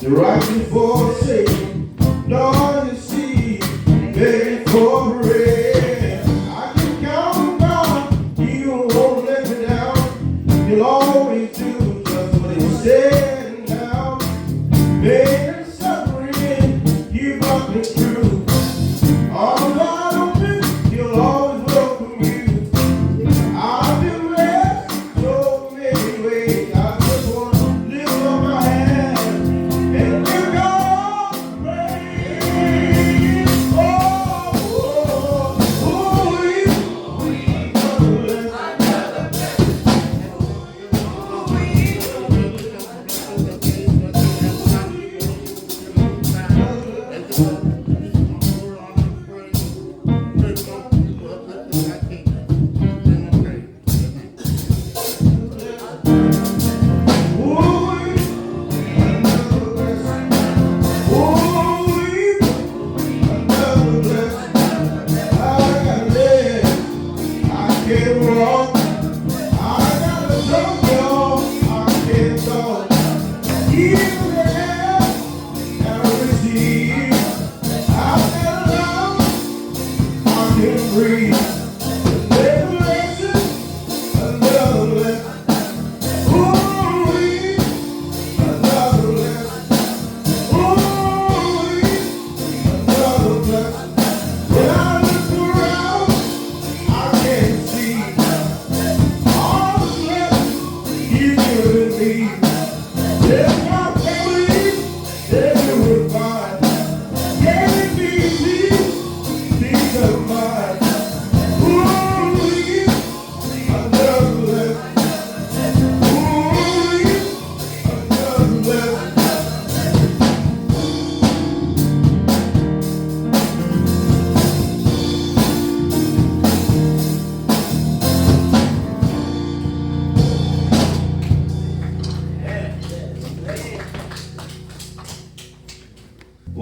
The righteous forsaken, nor the seed begging for bread. I can count on God, He won't let me down. He'll always do just what He said. And now, pain and suffering, you brought me through. All God open, He'll always welcome you. I've been blessed so many ways. I just want to lift up my hands and give God praise. Oh, oh, oh, breathe.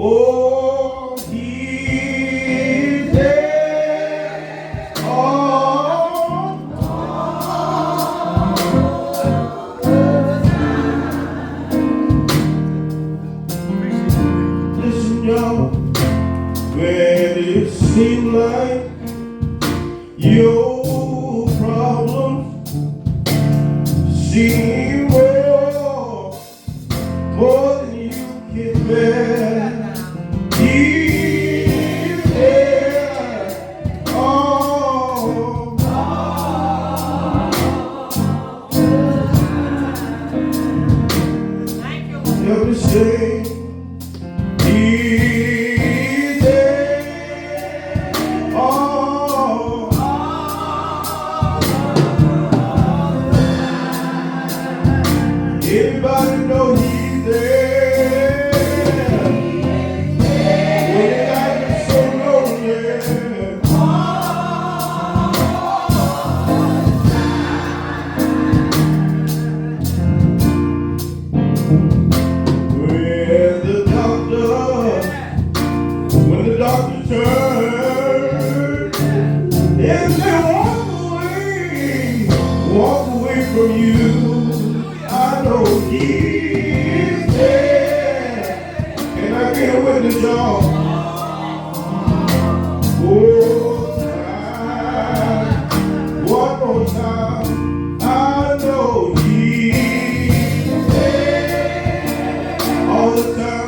Oh, He's there. Oh, listen, y'all. When it seems like your problems seem more than you can bear. Help me say, He's there. Oh, everybody know He's there. When life is so lonely. When the doctor turned and they walk away from you, I know He's there, and I can't witness y'all. Oh, time, one more time, I know He's there all the time.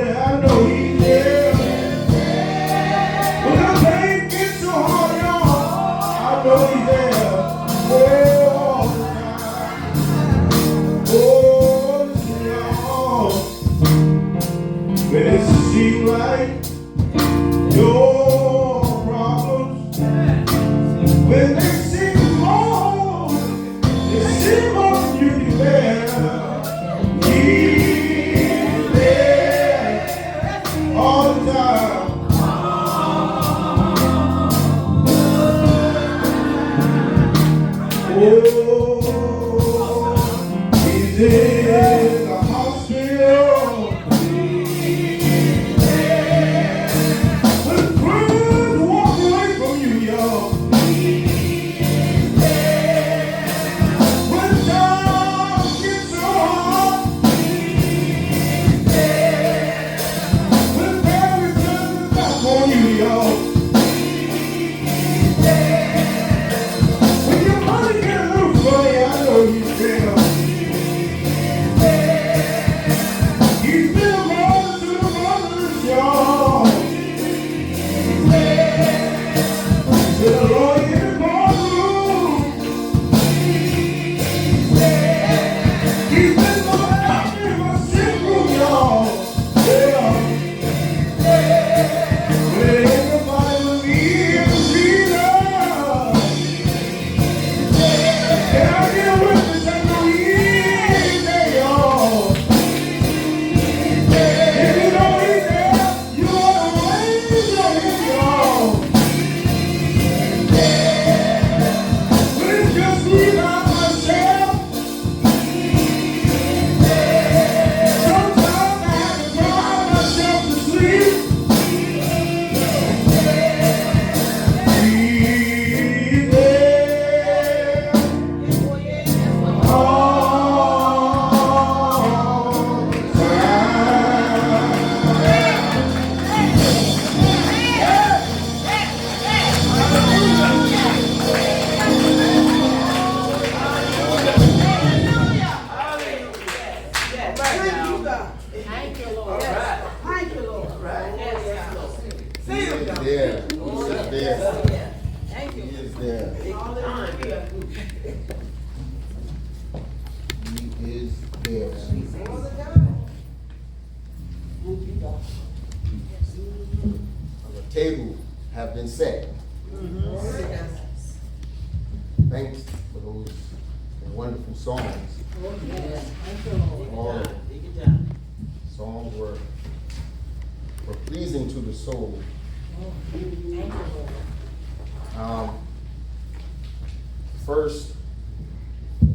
I know He's there. When the pain gets so hard, y'all, I know He's there. there. He is there. He is there. The table have been set. Thanks for those wonderful songs. All songs were pleasing to the soul. First, I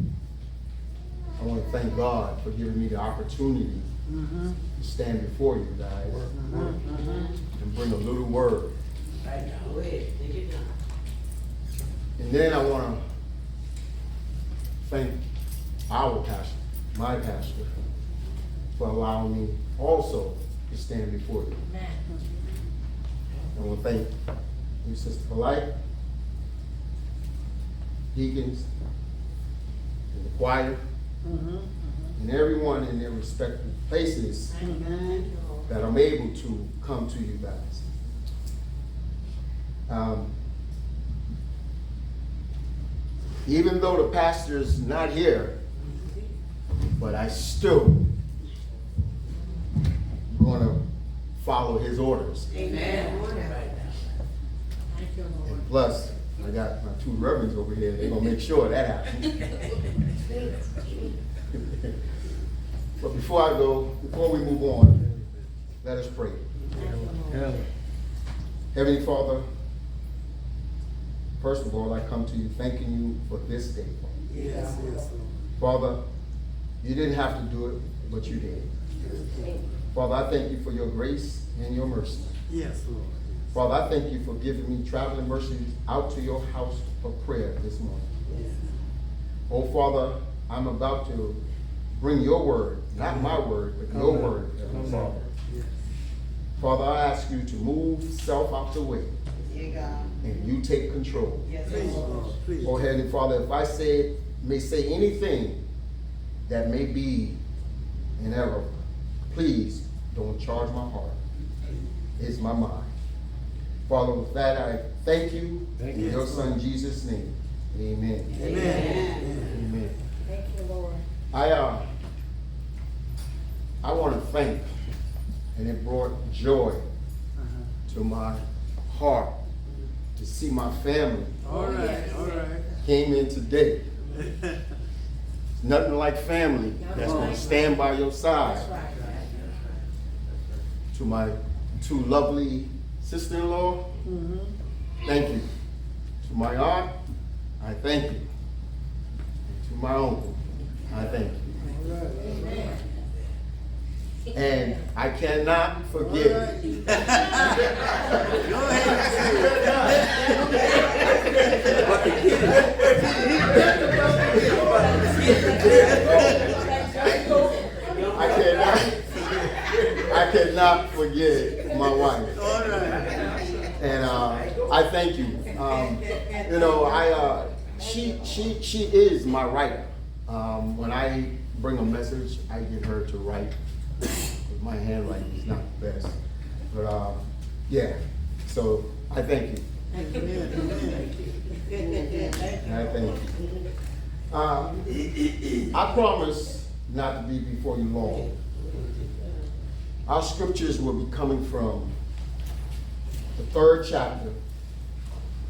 want to thank God for giving me the opportunity to stand before you guys and bring a little word. And then I want to thank our pastor, my pastor, for allowing me also to stand before you. I want to thank you, Sister Polite, deacons, and the choir, and everyone in their respective places that I'm able to come to you guys. Even though the pastor's not here, but I still going to follow his orders. Amen. And plus, I got my two reverends over here. They're going to make sure that happens. But before we move on, let us pray. Heavenly Father, first of all, I come to you thanking you for this day. Yes. Father, you didn't have to do it, but you did. Father, I thank you for your grace and your mercy. Yes, Lord. Father, I thank you for giving me traveling mercies out to your house for prayer this morning. Yes. Oh, Father, I'm about to bring your word, not my word, but your word, Heavenly Father. Yes. Father, I ask you to move self out the way Yeah, God. and you take control. Yes, Please, Lord. Lord. Please. Oh, Heavenly Father, if I may say anything that may be an error, please don't charge my heart. It's my mind. Father, with that, I thank you in your Son Jesus' name. Amen. Amen. Amen. Thank you, Lord. I want to thank, and it brought joy to my heart to see my family All right. came in today. Nothing like family that's going to stand by your side. That's right. To my two lovely sister-in-law, thank you. To my aunt, I thank you. And to my uncle, I thank you. Amen. And I cannot forget. Go I cannot forget my wife. All right. And I thank you. She is my writer. When I bring a message, I get her to write. My handwriting is not the best, but yeah. So I thank you. And I thank you. I promise not to be before you long. Our scriptures will be coming from the 3rd chapter,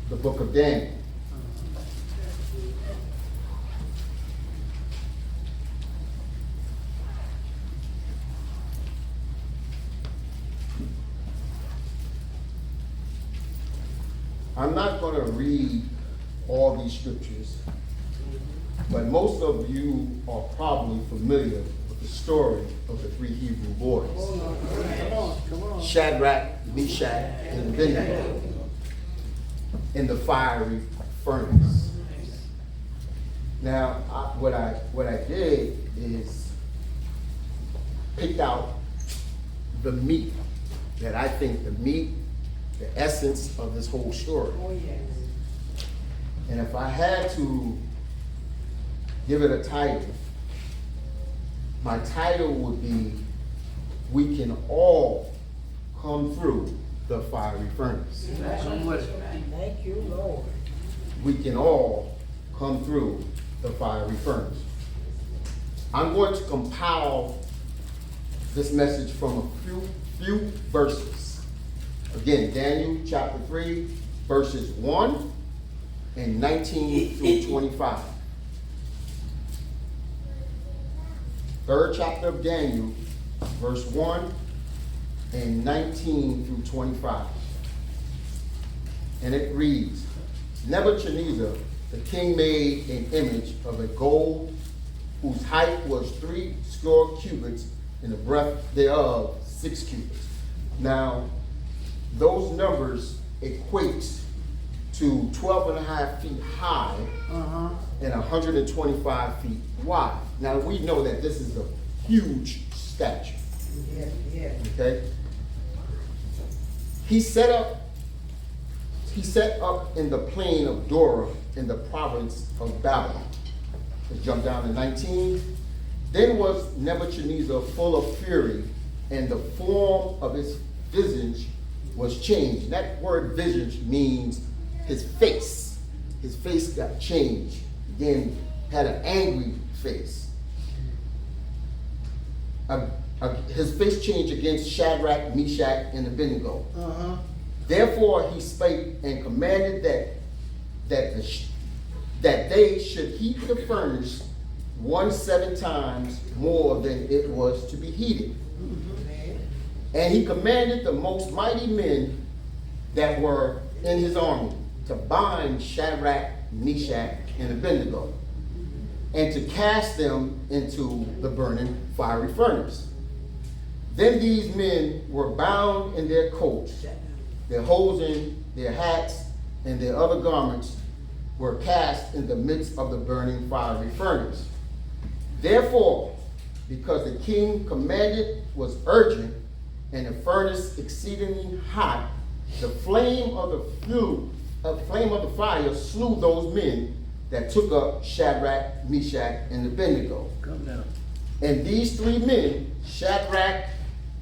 the book of Daniel. I'm not going to read all these scriptures, but most of you are probably familiar with the story of the 3 Hebrew boys. Come on. Shadrach, Meshach, and Abednego in the fiery furnace. Now, what I did is picked out the meat that I think the essence of this whole story. Oh, yes. And if I had to give it a title, my title would be, "We Can All Come Through the Fiery Furnace." we can all come through the fiery furnace. I'm going to compile this message from a few verses. Again, Daniel chapter 3, verses 1 and 19 through 25. Third chapter of Daniel, verse 1 and 19 through 25. And it reads, Nebuchadnezzar, the king, made an image of a gold whose height was 60 cubits and the breadth thereof 6 cubits. Now, those numbers equate to 12.5 feet high and 125 feet wide. Now, we know that this is a huge statue. Okay? He set up in the plain of Dora in the province of Babylon. Let's jump down to 19. Then was Nebuchadnezzar full of fury, and the form of his visage was changed. That word visage means his face. His face got changed. Again, had an angry face. His face changed against Shadrach, Meshach, and Abednego. Therefore he spake and commanded that they should heat the furnace 7 times more than it was to be heated. And he commanded the most mighty men that were in his army to bind Shadrach, Meshach, and Abednego, and to cast them into the burning fiery furnace. Then these men were bound in their coats, their hosen, their hats, and their other garments were cast in the midst of the burning fiery furnace. Therefore, because the king commanded was urgent, and the furnace exceedingly hot, the flame of the fire slew those men that took up Shadrach, Meshach, and Abednego. Come down. And these 3 men, Shadrach,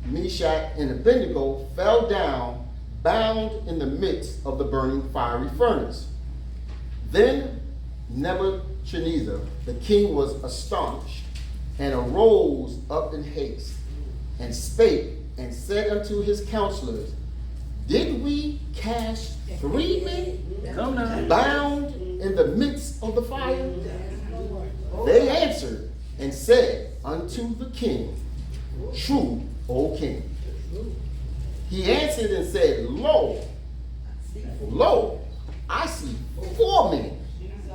Meshach, and Abednego, fell down, bound in the midst of the burning fiery furnace. Then Nebuchadnezzar, the king, was astonished, and arose up in haste, and spake, and said unto his counselors, Did we cast 3 men Come down. bound in the midst of the fire? They answered and said unto the king, True, O king. He answered and said, Lo, I see 4 men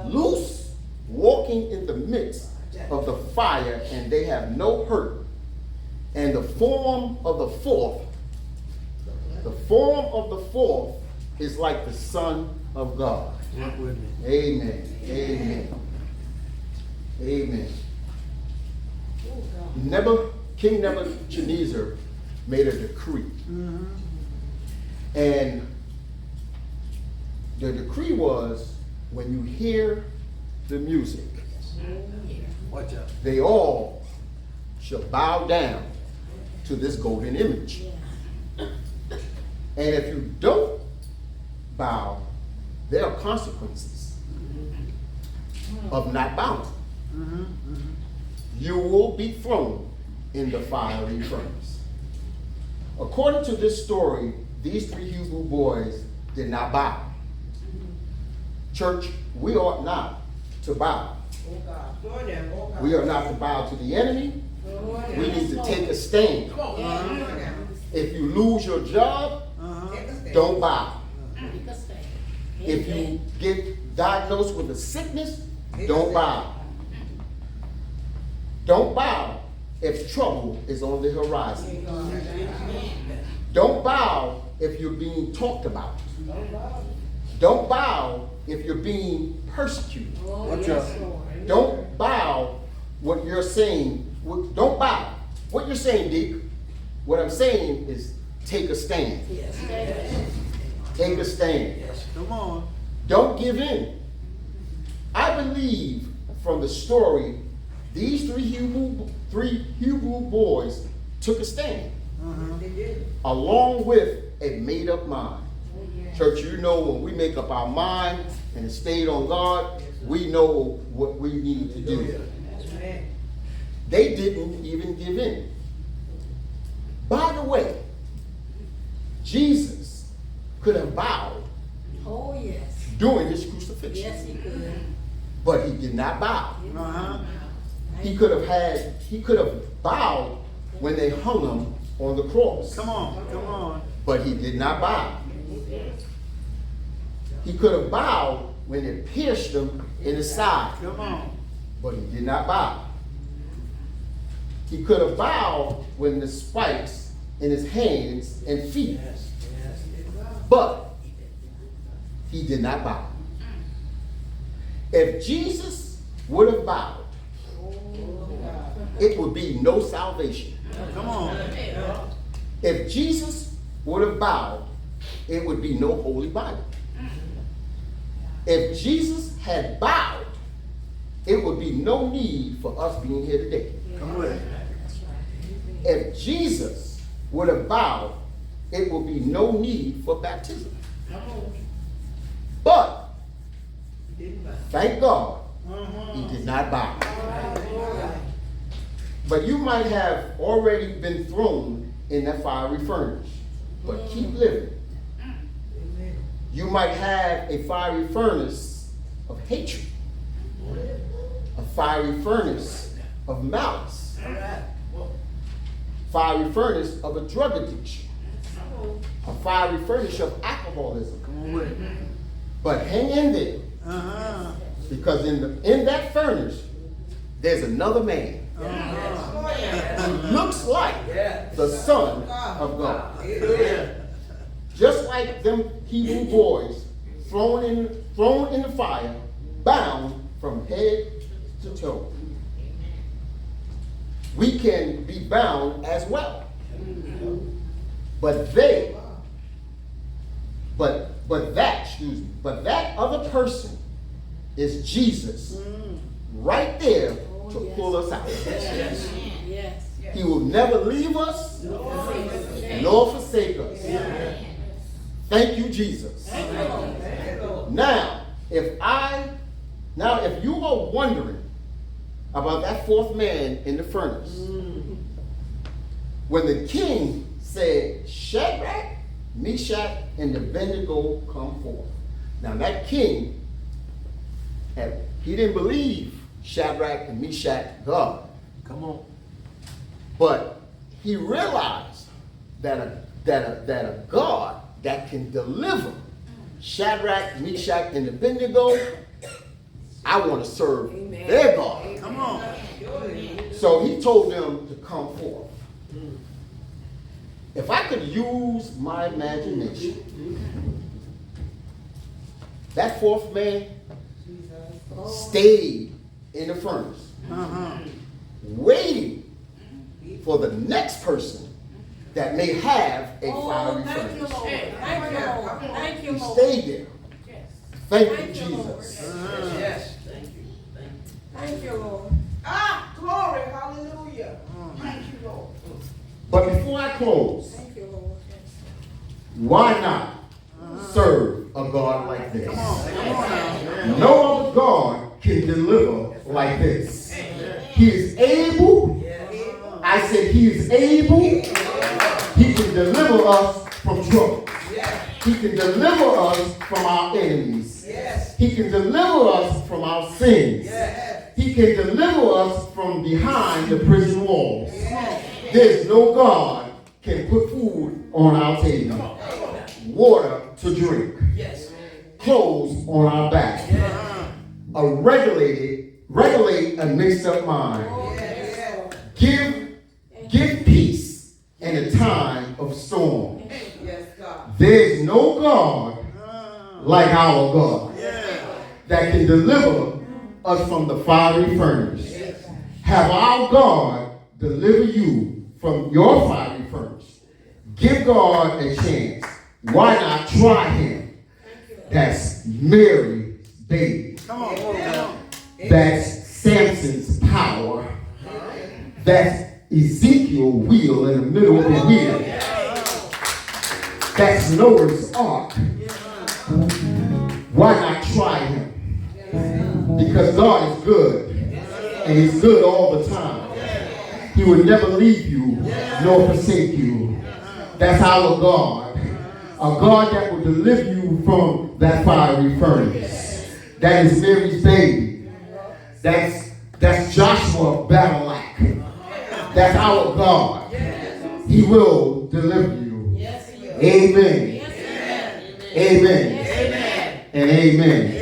loose, walking in the midst of the fire, and they have no hurt. And the form of the fourth is like the Son of God. Walk with me. Amen. Amen. Amen. King Nebuchadnezzar made a decree. And the decree was, when you hear the music, Watch out. they all shall bow down to this golden image. And if you don't bow, there are consequences of not bowing. You will be thrown in the fiery furnace. According to this story, these 3 Hebrew boys did not bow. Church, we ought not to bow. We are not to bow to the enemy. We need to take a stand. If you lose your job, don't bow. If you get diagnosed with a sickness, don't bow. Don't bow if trouble is on the horizon. Don't bow if you're being talked about. Don't bow if you're being persecuted. Watch out. Don't bow what you're saying. Don't bow. What you're saying, Deacon, what I'm saying is take a stand. Take a stand. Come on. Don't give in. I believe from the story, these 3 Hebrew boys took a stand, along with a made-up mind. Church, you know when we make up our mind and stayed on God, we know what we need to do. They didn't even give in. By the way, Jesus could have bowed Oh, yes. during his crucifixion. Yes, he could. But he did not bow. Uh-huh. He could have bowed when they hung him on the cross. Come on. But he did not bow. He could have bowed when they pierced him in the side. Come on. But he did not bow. He could have bowed when the spikes in his hands and feet. But he did not bow. If Jesus would have bowed, it would be no salvation. Come on. If Jesus would have bowed, it would be no Holy Bible. If Jesus had bowed, it would be no need for us being here today. Come with it. If Jesus would have bowed, it would be no need for baptism. But, thank God, he did not bow. But you might have already been thrown in that fiery furnace. But keep living. You might have a fiery furnace of hatred, a fiery furnace of malice, fiery furnace of a drug addiction, a fiery furnace of alcoholism. Come on with it. But hang in there, Uh-huh. because in that furnace, there's another man who looks like the Son of God. Just like them Hebrew boys thrown in the fire, bound from head to toe. We can be bound as well. But that other person is Jesus right there to pull us out. Yes. He will never leave us nor forsake us. Thank you, Jesus. Now, if you are wondering about that fourth man in the furnace, when the king said, Shadrach, Meshach, and Abednego come forth. Now that king, he didn't believe Shadrach and Meshach God. Come on. But he realized that a God that can deliver Shadrach, Meshach, and Abednego, I want to serve their God. Come on. So he told them to come forth. If I could use my imagination, that fourth man stayed in the furnace, waiting for the next person that may have a fiery Thank you, furnace. Lord. Thank you, Lord. Thank you, He Lord. stayed there. Thank you, Thank you, Lord. Jesus. Yes. Thank you, Lord. Glory, hallelujah. Thank you, Lord. But before I close, Thank you, Lord. why not serve a God like this? Come on now. No other God can deliver like this. He is able. I said he is able. He can deliver us from trouble. He can deliver us from our enemies. He can deliver us from our sins. He can deliver us from behind the prison walls. There's no God can put food on our table, water to drink, clothes on our back, regulate a mixed up mind, give peace in a time of storm. There's no God like our God that can deliver us from the fiery furnace. Have our God deliver you from your fiery furnace. Give God a chance. Why not try him? That's Mary's baby. Come on. That's Samson's power. That's Ezekiel's wheel in the middle of the wheel. That's Noah's ark. why not try him? Because God is good, and he's good all the time. He will never leave you nor forsake you. That's our God. A God that will deliver you from that fiery furnace. That is Mary's baby. That's Joshua Battle-Ax. That's our God. He will deliver you. Amen. Amen. And amen.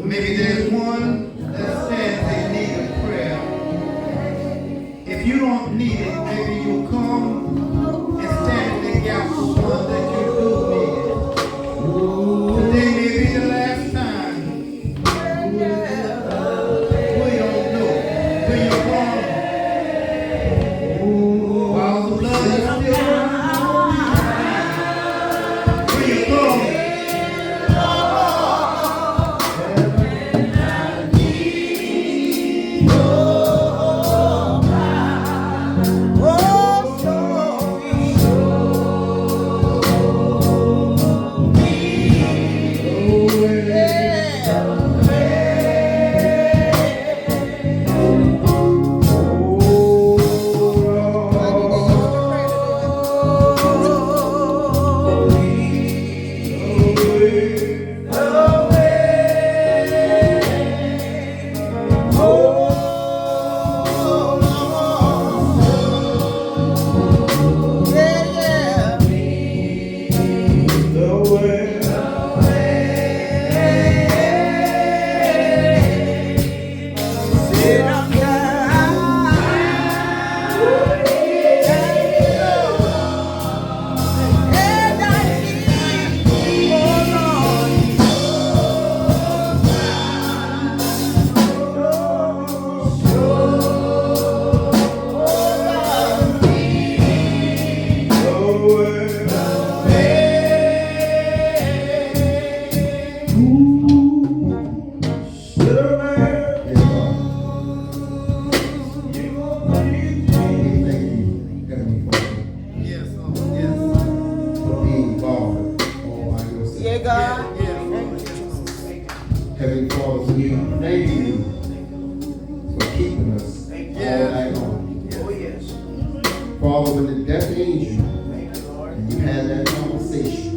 Maybe there's one that says they need a prayer. If you don't need it, maybe you'll come and stand in the gap for one that you do need it. Today may be the last time. We don't know. When you're born, while the blood is still running, when you're gone. Heavenly Father, we thank you for keeping us all night long. Father, when the death angel, and you had that conversation,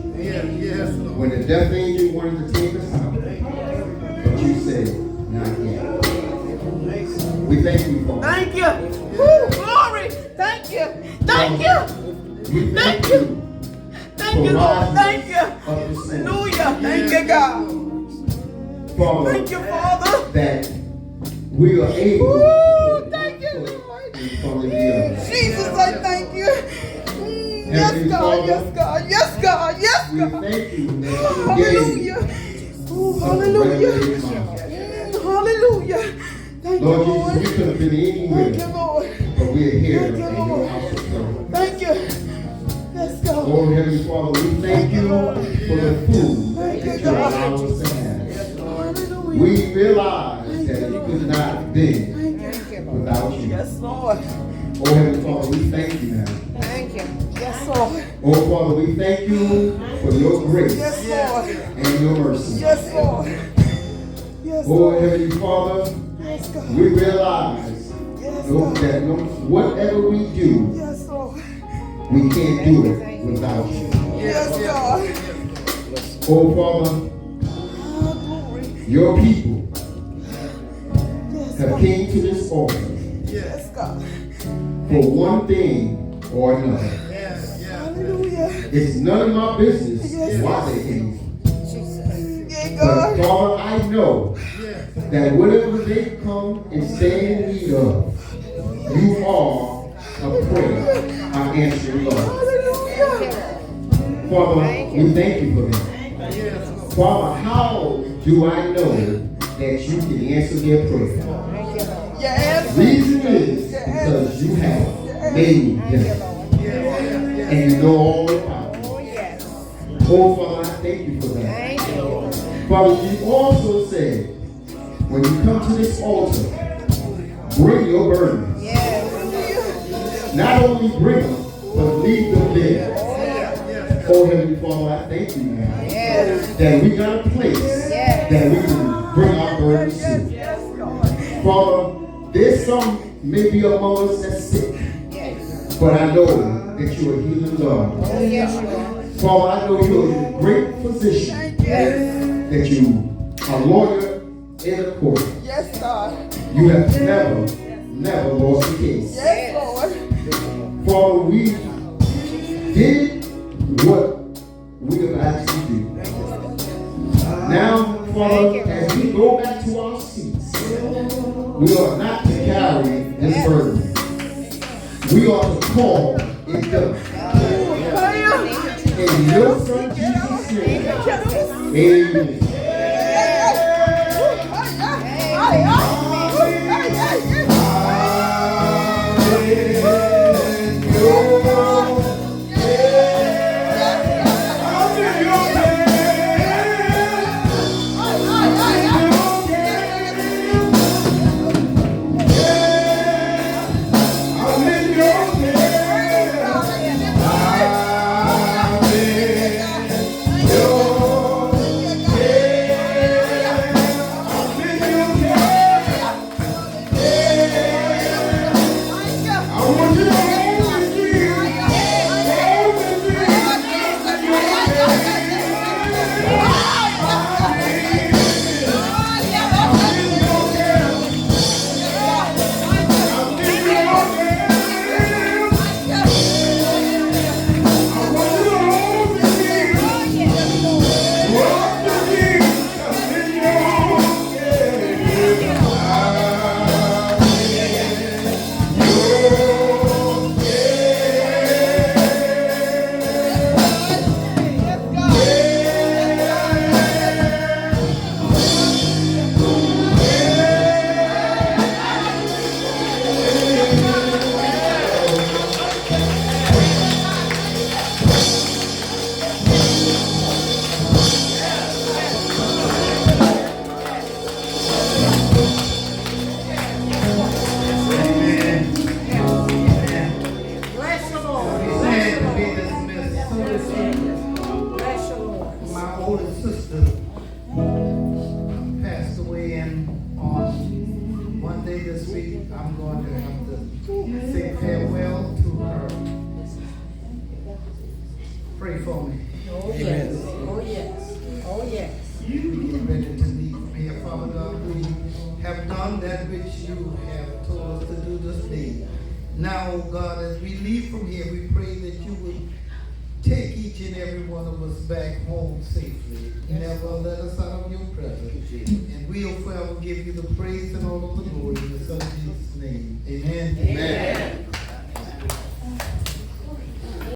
when the death angel wanted to take us out, but you said, not yet. We thank you, Father. Thank you. Woo, glory. Thank you. Thank you. We thank you. Thank you, Lord. Thank you. Hallelujah. Thank you, God. Father, thank you, Father. That we are able to thank you, Lord. in front of the other. Jesus, I thank you. Yes, God. Father, yes, God. Yes, God. Yes, God. We thank you. Hallelujah. Hallelujah. Hallelujah. Thank Lord you, Lord. Jesus, we could have been anywhere. Thank you, Lord. But we're here Thank in you, your Lord. house of prayer. Thank you. Yes, God. Oh, Heavenly Father, we thank you for the food that you allow us to have. We realize that it could not have been without you. Yes, Lord. Oh, Heavenly Father, we thank you now. Thank you. Yes, Lord. Oh, Father, we thank you for your grace Yes, Lord. and your mercy. Yes, Lord. Yes, Oh, Lord. Heavenly Father, Yes, God. we realize Yes, that whatever we do, Yes, Lord. we can't do it without you. Yes, God. Oh, Father, Oh, glory. your people Yes, have God. came to this altar Yes, God. for one thing or another. Hallelujah. It's none of my business why they came. Yeah, But God. Father, I know that whatever they come and stand in need of, you are a prayer, an answering God. Hallelujah. Father, we thank you for that. Father, how do I know that you can answer their prayer? Yes. Reason is because you have made them. And you know all about them. Oh, Father, I thank you for that. Father, you also said, when you come to this altar, bring your burdens. Not only bring them, but leave them there. Oh, Heavenly Father, I thank you now that we got a place that we can bring our burdens to. Father, there's some maybe among us that's sick, but I know that you're a healing God. Father, I know you're a great physician, that you are a lawyer in a court. Yes, God. You have never lost a case. Yes, Lord. Father, we did what we have asked you to do. Now, Father, as we go back to our seats, we are not to carry this burden. We are to call it done. In your Son Jesus' name, amen. Pray for me. Oh, yes. Oh, yes. Oh, yes. We get ready to leave from here. Father God, we have done that which you have told us to do this day. Now, oh God, as we leave from here, we pray that you would take each and every one of us back home safely. Never let us out of your presence. And we'll forever give you the praise and all of the glory in the Son Jesus' name. Amen. Amen.